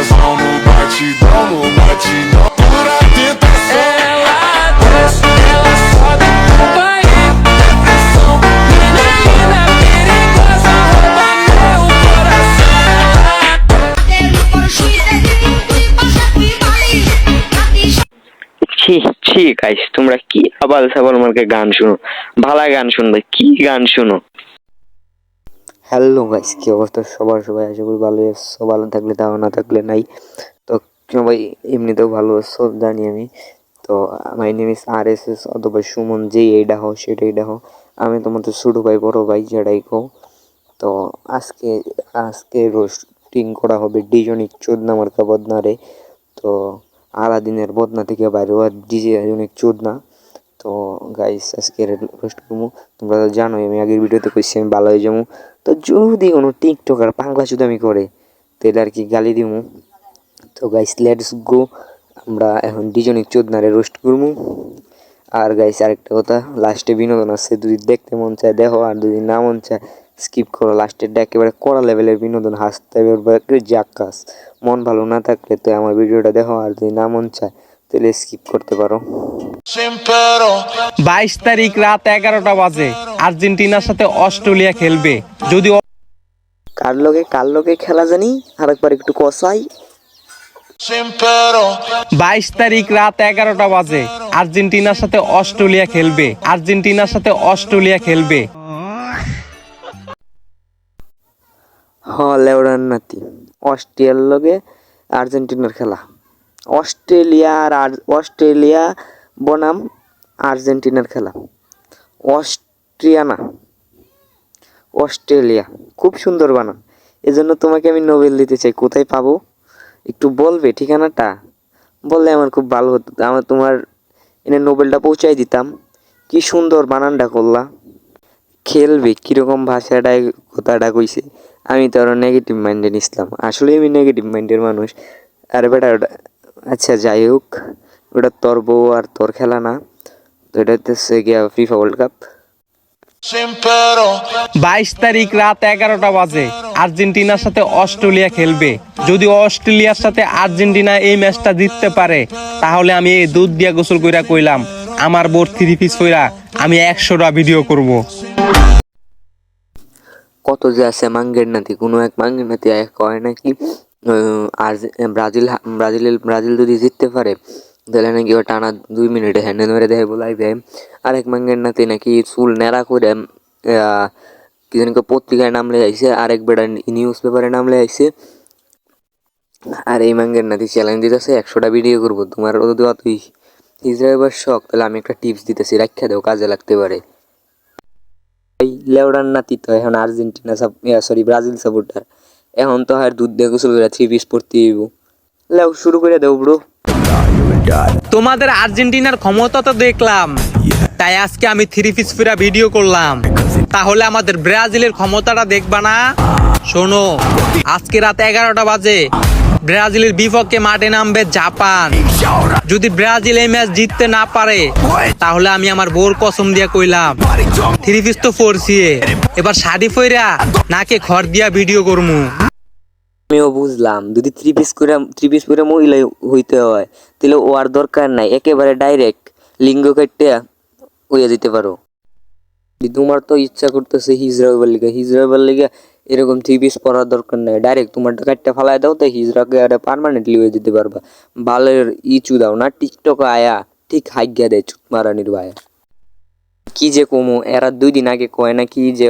coração no batidão, no batidão. Pura tentação. Ela desce, ela sobe, banho, depressão. Mina linda, perigosa, rouba meu coração. ছি ছি guys, তোমরা কি আবাল সাবাল মার্কে গান শুনো? ভালো গান শুনবে, কি গান শুনো? হ্যালো গাইস, কি অবস্থা সবার? সবাই আশা করি ভালো আছো। ভালো থাকলে তাও, না থাকলে নাই। তো সবাই এমনিতেও ভালো আছো জানি আমি। তো মাই নেম ইস RSS অথবা সুমন, যেই এইটা হও সেটাই দেখো। আমি তোমাদের ছোটো ভাই, বড় ভাই, যেটাই কও। তো আজকে আজকে রোস্টিং করা হবে ডিজনিক চোদনা মার্কা বদনারে। তো আলাদিনের বদনা থেকে বাইরে হওয়া ডিজে অনেক চোদনা। তো গাইস আজকে রোস্ট করবো। তোমরা তো জানোই, আমি আগের ভিডিওতে কইছি আমি ভালো হয়ে যাবো। তো যদি কোনো টিকটকার পাংলা চুদামি করে তাহলে আর কি গালি দিমু। তো গাইস লেটস গো, আমরা এখন ডিজনিক চোদনারে রোস্ট করবো। আর গাইস আরেকটা কথা, লাস্টে বিনোদন আছে, যদি দেখতে মন চায় দেখো, আর যদি না মন চায় স্কিপ করো। লাস্টেরটা একেবারে কড়া লেভেলের বিনোদন, হাসতে হবে জাক্কাস। মন ভালো না থাকলে তো আমার ভিডিওটা দেখো, আর যদি না মন চায় তাহলে স্কিপ করতে পারো। 22 তারিখ রাত 11টা বাজে আর্জেন্টিনার সাথে অস্ট্রেলিয়া খেলবে। যদি কার লগে খেলা জানি আরেকবার একটু কষাই। 22 তারিখ রাত 11টা বাজে আর্জেন্টিনার সাথে অস্ট্রেলিয়া খেলবে। আর্জেন্টিনার সাথে অস্ট্রেলিয়া খেলবে। হ লেওড়ার নাতি, অস্ট্রেলিয়ার লগে আর্জেন্টিনার খেলা। অস্ট্রেলিয়া বনাম আর্জেন্টিনার খেলা। অস্ট্রিয়া না, অস্ট্রেলিয়া। খুব সুন্দর বানান, এজন্য তোমাকে আমি নোবেল দিতে চাই। কোথায় পাবো একটু বলবে ঠিকানাটা? বললে আমার খুব ভালো হতো, আমার তোমার এনে নোবেলটা পৌঁছাই দিতাম। কি সুন্দর বানানটা করলা। খেলবে কিরকম ভাষাটায় কথাটা কইছে, আমি তো আরো নেগেটিভ মাইন্ডে নিছিলাম। আসলে আমি নেগেটিভ মাইন্ডের মানুষ। আরে বেটা ওটা, আচ্ছা যাই হোক, ওটা তোর বউ আর তোর খেলা না। তো এটা হচ্ছে গিয়া ফিফা ওয়ার্ল্ড কাপ। 22 তারিখ রাত 11টা বাজে আর্জেন্টিনার সাথে অস্ট্রেলিয়া খেলবে। যদি অস্ট্রেলিয়ার সাথে আর্জেন্টিনা এই ম্যাচটা জিততে পারে, তাহলে আমি এই দুধ দিয়া গোসল কইরা কইলাম, আমার বোর 3 পিস কইরা আমি 100টা ভিডিও করব। কত যে আছে মাঙ্গের নাতি, কোনো এক মাঙ্গের নাতি কয় নাকি আর ব্রাজিল যদি জিততে পারে তাহলে নাকি ও টানা 2 মিনিটে হ্যান্ডে ধরে দেয় বলাই দেয়। আরেক মাঙ্গের নাতি নাকি চুল নেড়া করে কি জানি পত্রিকায় নামলে আইছে, আরেক বেড়া নিউজ পেপারে নামলে আইছে। আর এই মাঙ্গের নাতি চ্যালেঞ্জ দিতেছে 100টা ভিডিও করবো। তোমার যদি অতই ইসরায়েলের শখ, তাহলে আমি একটা টিপস দিতেছি, রাখা দেও, কাজে লাগতে পারে। লেওড়ার নাতি তো এখন আর্জেন্টিনা ব্রাজিল সাপোর্টার। এখন তো আর দুধ দিয়ে গোসল করে 3 পিস পড়তে হইব। লেও শুরু করে দেও ব্রো। তোমাদের আর্জেন্টিনার ক্ষমতা তো দেখলাম, তাই আজকে আমি 3 পিস ফিরা ভিডিও করলাম। তাহলে আমাদের ব্রাজিলের ক্ষমতাটা দেখবা না? শোনো, আজকে রাত 11টা বাজে ব্রাজিলের বিপক্ষে মাঠে নামবে জাপান। যদি ব্রাজিল এই ম্যাচ জিততে না পারে, তাহলে আমি আমার বোর কসম দিয়া কইলাম 3 পিস তো ফোরছি, এবার শাড়ি ফইরা নাকে খড় দিয়া ভিডিও করমু। আমিও বুঝলাম, যদি 3 পিস করে মহিলা হইতে হয় তাহলে ও আর দরকার নাই, একেবারে ডাইরেক্ট লিঙ্গ কেটে হইয়া যেতে পারো। তোমার তো ইচ্ছা করতেছে হিজড়াবার লিগা এরকম 3 পিস পরার দরকার নাই, ডাইরেক্ট তোমারটা কাটটা ফালাই দাও, তাই হিজড়াকে আর পার্মানেন্টলি হয়ে যেতে পারবা। বালের ইচু দাও না, টিকটক আয়া ঠিক হাইগা দেয় চুত মারানির ভাইয়া। কি যে কমো, এরা 2 দিন আগে কয় না কি যে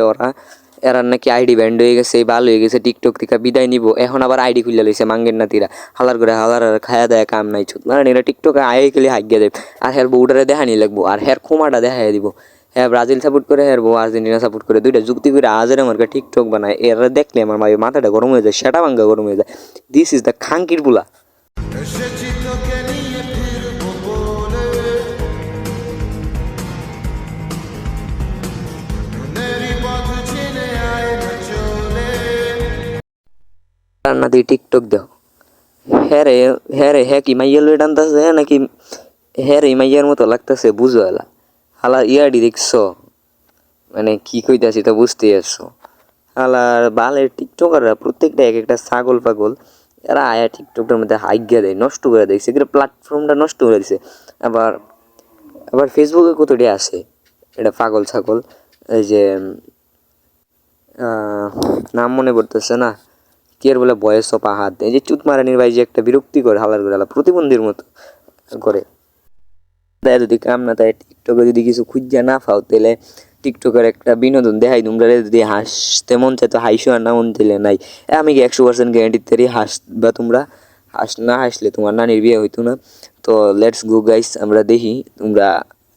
এরা নাকি আইডি ব্যান্ড হয়ে গেছে, ভালো হয়ে গেছে, টিকটক থেকে বিদায় নিব। এখন আবার আইডি খুলে লইছে মাঙ্গের নাতিরা। হালার করে হালার আর খায়া দেয় কাম নাই চুত মারানিরা। টিকটকে আয়ে গেলে হাইগা দেয়, আর হের বউটারে দেখানি লাগবো, আর হের খোমাটা দেখাই দিব। হ্যাঁ ব্রাজিল সাপোর্ট করে, হ্যাঁ বউ আর্জেন্টিনা সাপোর্ট করে, দুইটা যুক্তি করে আজের আমার টিকটক বানায়। এরা দেখলে আমার মাথাটা গরম হয়ে যায়, সেটা ভাঙ্গা গরম হয়ে যায়। দিস ইজ দ্য খাঙ্কির বুলা। রান্না দিয়ে টিকটক দাও। হ্যাঁ কি মাইয়াল টানতেছে নাকি? হ্যাঁ মাইয়ার মতো লাগতেছে, বুঝো এলা হালা ইয়াডি দেখছো, মানে কি কইতাছি তা বুঝতে আসছো। হালার বালের টিকটকাররা প্রত্যেকটা এক একটা ছাগল পাগল। এরা আয়া টিকটকের মধ্যে হাইগিয়া দেয়, নষ্ট করে দেখছে, এগুলো প্ল্যাটফর্মটা নষ্ট করে দিছে। আবার আবার ফেসবুকে কতটি আছে এটা পাগল ছাগল, এই যে নাম মনে পড়তেছে না, কি আর বলে, বয়স অফ আহাদ, এই যে চুত মারানির ভাই যে একটা বিরক্তি করে হালার করে হালা প্রতিবন্ধীর মতো করে। তাই যদি কাম না তাই টিকটকে যদি কিছু খুঁজা না পাও তাহলে টিকটকের একটা বিনোদন দেখাই তোমরা, যদি হাসতে মন চাই তো হাসো, আর না মন চাইলে নাই। আমি কি 100% গ্যারান্টি তারি হাসবা তোমরা, না হাসলে তোমার নানির বিয়ে হইতো না। তো লেটস গো গাইস, আমরা দেখি তোমরা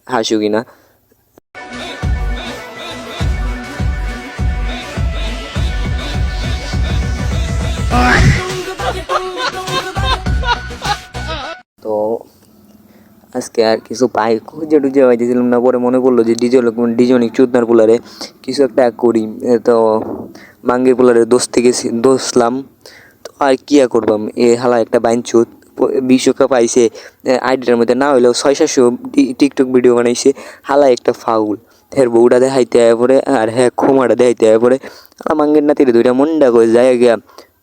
হাসো কিনা। তো আজকে আর কিছু পাই খুঁজে টুজে পাইতেছিলাম না, পরে মনে পড়লো যে ডিজনিক চুদনার পোলারে কিছু একটা করি। তো মাঙ্গির পোলারে দোষলাম, তো আর কি আর করবাম, এ হালা একটা বাইন চুত 20 পাইছে আইডিটার মধ্যে, না হইলেও 600 টিকটক ভিডিও বানাইছে, হালা একটা ফাউল। হ্যাঁ বউটা দেখাইতে আয় পরে, আর হ্যাঁ খোমাটা দেখাইতে আয় পরে, মাঙ্গের নাতিরে দুইটা মন্ডা করে যায় গিয়া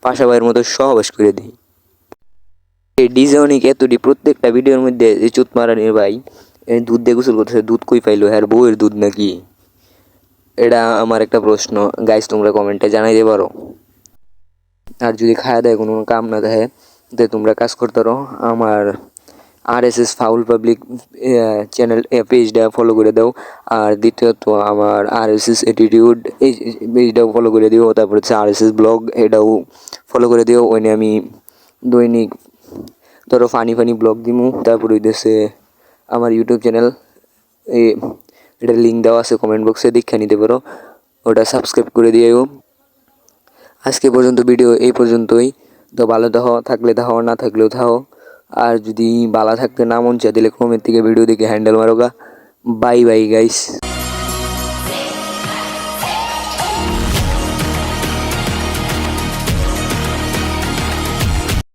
পাশা ভাইয়ের মতো সহবাস করে দিই। এই ডিজনিক এতটি প্রত্যেকটা ভিডিওর মধ্যে যে চুত মারানির ভাই দুধ দিয়ে গোসল করতেছে, দুধ কই পাইলো, হ্যাঁ বউয়ের দুধ নাকি? এটা আমার একটা প্রশ্ন, গাইস তোমরা কমেন্টে জানাই দিতে পারো। আর যদি খাওয়া দেয় কোনো কাম না দেয় তো তোমরা কাজ করতে পারো, আমার RSS ফাউল পাবলিক চ্যানেল পেজটা ফলো করে দাও। আর দ্বিতীয়ত আমার RSS অ্যাটিটিউড এই পেজটাও ফলো করে দিও। তারপর হচ্ছে RSS ব্লগ, এটাও ফলো করে দিও। ওইনে আমি দৈনিক ধরো ফানি ব্লগ দিমু। তারপর হইতেছে আমার ইউটিউব চ্যানেল, এটার লিঙ্ক দেওয়া আছে কমেন্ট বক্সে, দেখে নিতে পারো, ওটা সাবস্ক্রাইব করে দিও। আজকে পর্যন্ত ভিডিও এই পর্যন্তই। তো ভালো থাকলে থাকো, না থাকলেও থাকো। আর যদি ভালো থাকতে না মন চায় দিলে কমেন্ট থেকে ভিডিও দেখে হ্যান্ডেল মারোগা। Bye bye guys.